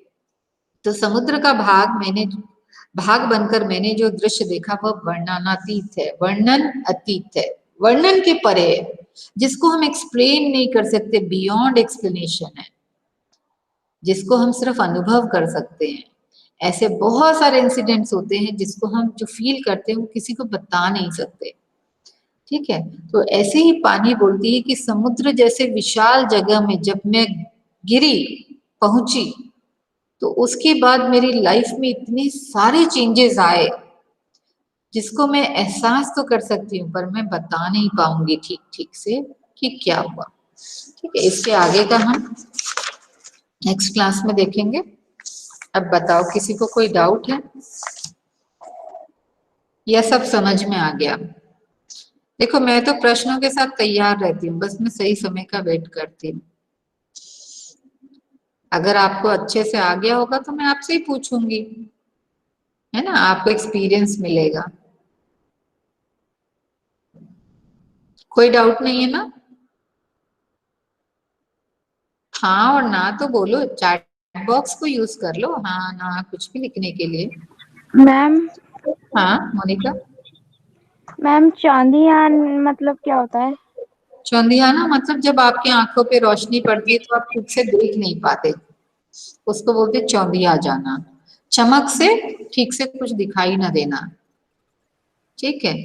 S1: तो समुद्र का भाग बनकर मैंने जो दृश्य देखा वह वर्णनातीत है, वर्णन अतीत है, वर्णन के परे है, जिसको हम एक्सप्लेन नहीं कर सकते, बियॉन्ड एक्सप्लेनेशन है, जिसको हम सिर्फ अनुभव कर सकते हैं। ऐसे बहुत सारे इंसिडेंट्स होते हैं जिसको हम जो फील करते हैं वो किसी को बता नहीं सकते। ठीक है, तो ऐसे ही पानी बोलती है कि समुद्र जैसे विशाल जगह में जब मैं गिरी, पहुंची, तो उसके बाद मेरी लाइफ में इतने सारे चेंजेस आए जिसको मैं एहसास तो कर सकती हूँ पर मैं बता नहीं पाऊंगी ठीक ठीक से कि क्या हुआ। ठीक है, इसके आगे का हम नेक्स्ट क्लास में देखेंगे। अब बताओ, किसी को कोई डाउट है या सब समझ में आ गया? देखो, मैं तो प्रश्नों के साथ तैयार रहती हूँ, बस मैं सही समय का वेट करती हूँ। अगर आपको अच्छे से आ गया होगा तो मैं आपसे ही पूछूंगी, है ना, आपको एक्सपीरियंस मिलेगा। कोई डाउट नहीं है ना? हाँ और ना तो बोलो, चैट बॉक्स को यूज कर लो, हाँ ना कुछ भी लिखने के लिए।
S4: मैम
S1: हाँ मोनिका।
S4: मैम चांदियान मतलब क्या होता है?
S1: चौंधियाना मतलब जब आपकी आंखों पे रोशनी पड़ती है तो आप ठीक से देख नहीं पाते, उसको बोलते चौंधिया जाना। चमक से ठीक से कुछ दिखाई ना देना। ठीक है,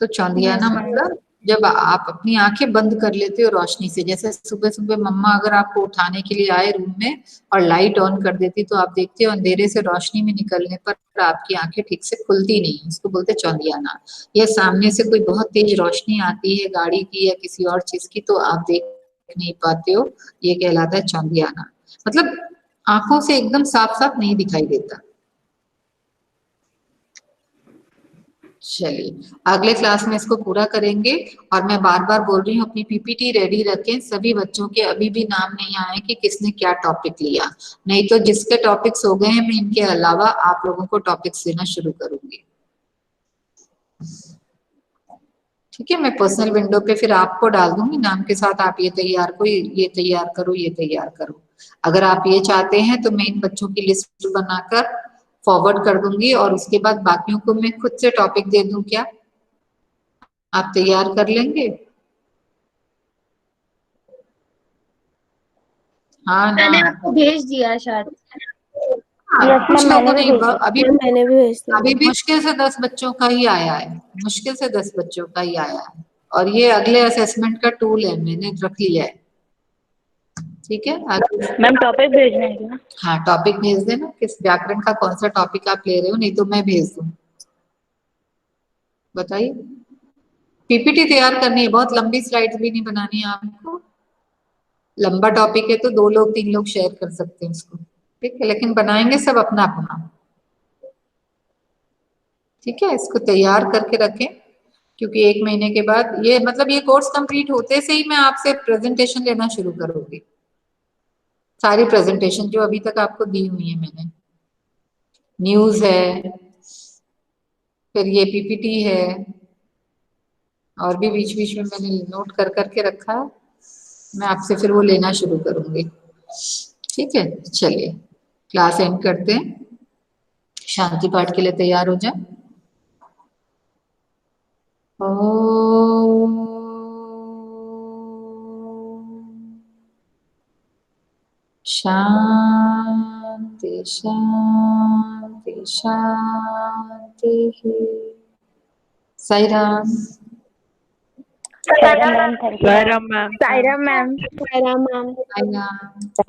S1: तो चौंधियाना
S4: यस मैम।
S1: मतलब जब आप अपनी आंखें बंद कर लेते हो रोशनी से, जैसे सुबह सुबह मम्मा अगर आपको उठाने के लिए आए रूम में और लाइट ऑन कर देती तो आप देखते हो अंधेरे से रोशनी में निकलने पर आपकी आंखें ठीक से खुलती नहीं, उसको बोलते चौंधियाना। या सामने से कोई बहुत तेज रोशनी आती है गाड़ी की या किसी और चीज की तो आप देख नहीं पाते हो, ये कहलाता है चौंधियाना। मतलब आंखों से एकदम साफ साफ नहीं दिखाई देता। चलिए, अगले क्लास में इसको पूरा करेंगे। और मैं बार बार बोल रही हूँ अपनी पीपीटी रेडी रखें। सभी बच्चों के अभी भी नाम नहीं आए कि किसने क्या टॉपिक लिया, नहीं तो जिसके टॉपिक्स हो गए हैं मैं इनके अलावा आप लोगों को टॉपिक्स देना शुरू करूंगी। ठीक है, मैं पर्सनल विंडो पे फिर आपको डाल दूंगी नाम के साथ, आप ये तैयार करो, ये तैयार करो, ये तैयार करो। अगर आप ये चाहते हैं तो मैं इन बच्चों की लिस्ट बनाकर फॉरवर्ड कर दूंगी और उसके बाद बाकियों को मैं खुद से टॉपिक दे दूं, क्या आप तैयार कर लेंगे? हाँ ना,
S6: मैंने आपको भेज दिया शायद।
S1: हाँ,
S2: यस
S1: कुछ
S2: मैम, मैंने
S1: लोगों
S2: भी
S1: ने
S2: भेज दिया।
S1: अभी
S6: मैंने भी भेज दिया।
S1: अभी भी मुश्किल से 10 बच्चों का ही आया है, मुश्किल से 10 बच्चों का ही आया है, और ये अगले असेसमेंट का टूल है, मैंने रख लिया है। ठीक है,
S6: मैम टॉपिक भेजना है क्या?
S1: हाँ टॉपिक भेज देना, किस व्याकरण का कौन सा टॉपिक आप ले रहे हो, नहीं तो मैं भेज दूँ। बताइए, पीपीटी तैयार करनी है, बहुत लंबी स्लाइड्स भी नहीं बनानी है आपको। लंबा टॉपिक है तो 2 लोग 3 लोग शेयर कर सकते हैं उसको। ठीक है, लेकिन बनाएंगे सब अपना अपना। ठीक है, इसको तैयार करके रखें, क्योंकि 1 महीने के बाद ये मतलब ये कोर्स कंप्लीट होते से ही मैं आपसे प्रेजेंटेशन लेना शुरू करूंगी। सारी प्रेजेंटेशन जो अभी तक आपको दी हुई है मैंने, न्यूज है, फिर ये पीपीटी है, और भी बीच बीच में मैंने नोट कर करके रखा है, मैं आपसे फिर वो लेना शुरू करूंगी। ठीक है, चलिए क्लास एंड करते हैं, शांति पाठ के लिए तैयार हो जाए। ओम शांति शांति शांति। Sai Ram.
S2: Ma'am thank you.
S6: Saira ma'am.
S4: Saira ma'am.
S1: Sai Ram.